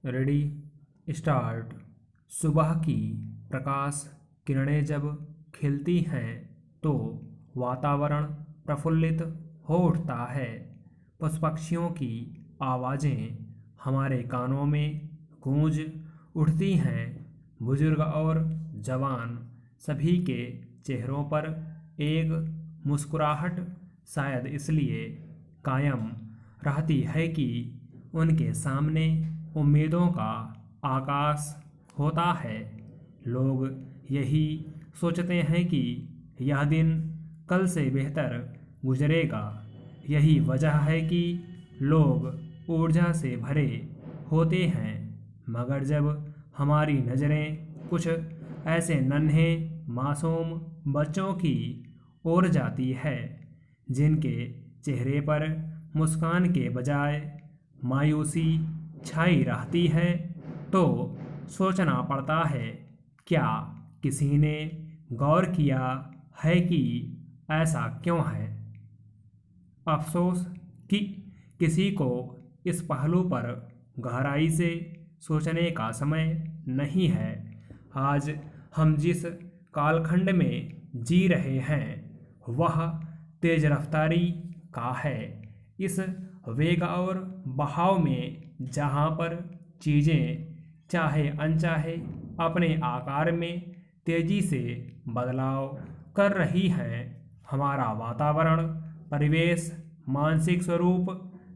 Ready start. सुबह की प्रकाश किरणें जब खिलती हैं तो वातावरण प्रफुल्लित हो उठता है। पशु पक्षियों की आवाज़ें हमारे कानों में गूंज उठती हैं। बुजुर्ग और जवान सभी के चेहरों पर एक मुस्कुराहट शायद इसलिए कायम रहती है कि उनके सामने उम्मीदों का आकाश होता है। लोग यही सोचते हैं कि यह दिन कल से बेहतर गुजरेगा। यही वजह है कि लोग ऊर्जा से भरे होते हैं। मगर जब हमारी नज़रें कुछ ऐसे नन्हे मासूम बच्चों की ओर जाती है जिनके चेहरे पर मुस्कान के बजाय मायूसी छाई रहती है, तो सोचना पड़ता है, क्या किसी ने गौर किया है कि ऐसा क्यों है? अफसोस कि किसी को इस पहलू पर गहराई से सोचने का समय नहीं है। आज हम जिस कालखंड में जी रहे हैं वह तेज रफ्तारी का है। इस वेग और बहाव में जहाँ पर चीज़ें चाहे अनचाहे अपने आकार में तेजी से बदलाव कर रही हैं, हमारा वातावरण, परिवेश, मानसिक स्वरूप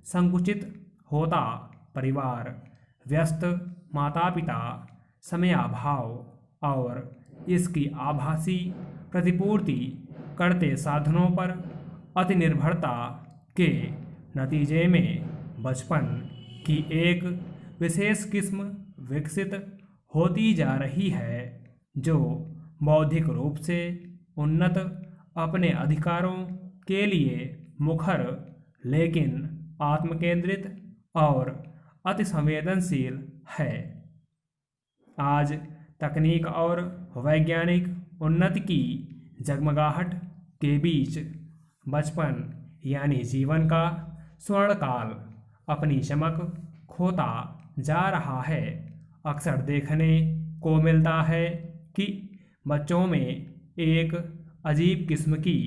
संकुचित होता, परिवार, व्यस्त माता पिता, समयाभाव और इसकी आभासी प्रतिपूर्ति करते साधनों पर अति निर्भरता के नतीजे में बचपन की एक विशेष किस्म विकसित होती जा रही है जो बौद्धिक रूप से उन्नत, अपने अधिकारों के लिए मुखर, लेकिन आत्मकेंद्रित और अति संवेदनशील है। आज तकनीक और वैज्ञानिक उन्नति की जगमगाहट के बीच बचपन यानी जीवन का स्वर्णकाल अपनी चमक खोता जा रहा है। अक्सर देखने को मिलता है कि बच्चों में एक अजीब किस्म की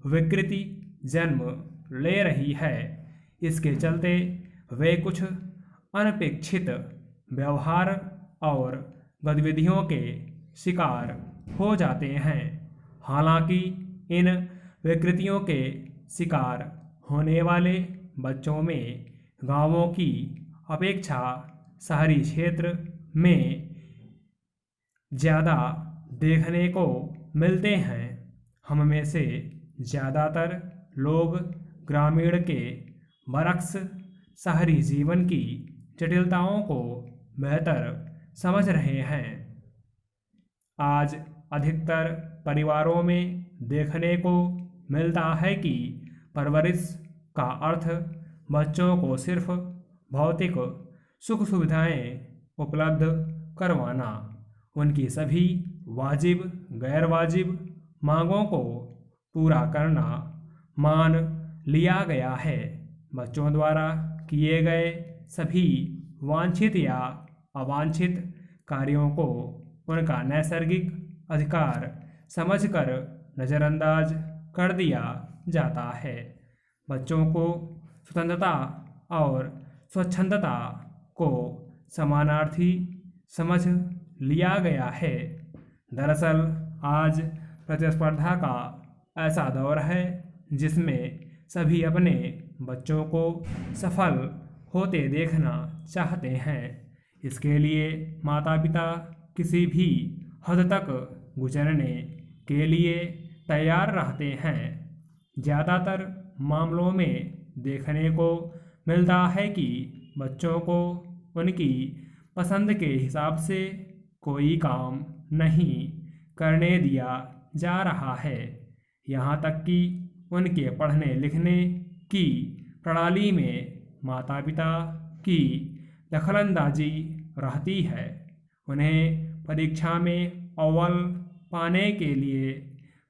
विकृति जन्म ले रही है। इसके चलते वे कुछ अनपेक्षित व्यवहार और गतिविधियों के शिकार हो जाते हैं। हालांकि इन विकृतियों के शिकार होने वाले बच्चों में गांवों की अपेक्षा शहरी क्षेत्र में ज़्यादा देखने को मिलते हैं। हम में से ज़्यादातर लोग ग्रामीण के बरक्स शहरी जीवन की जटिलताओं को बेहतर समझ रहे हैं। आज अधिकतर परिवारों में देखने को मिलता है कि परवरिश का अर्थ बच्चों को सिर्फ भौतिक सुख सुविधाएं उपलब्ध करवाना, उनकी सभी वाजिब गैर वाजिब मांगों को पूरा करना मान लिया गया है। बच्चों द्वारा किए गए सभी वांछित या अवांछित कार्यों को उनका नैसर्गिक अधिकार समझकर नज़रअंदाज कर दिया जाता है। बच्चों को स्वतंत्रता और स्वच्छंदता को समानार्थी समझ लिया गया है। दरअसल आज प्रतिस्पर्धा का ऐसा दौर है जिसमें सभी अपने बच्चों को सफल होते देखना चाहते हैं। इसके लिए माता पिता किसी भी हद तक गुजरने के लिए तैयार रहते हैं। ज़्यादातर मामलों में देखने को मिलता है कि बच्चों को उनकी पसंद के हिसाब से कोई काम नहीं करने दिया जा रहा है। यहाँ तक कि उनके पढ़ने लिखने की प्रणाली में माता पिता की दखलंदाजी रहती है। उन्हें परीक्षा में अव्वल पाने के लिए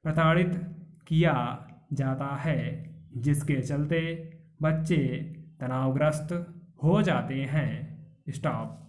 प्रताड़ित किया जाता है, जिसके चलते बच्चे तनावग्रस्त हो जाते हैं। स्टॉप।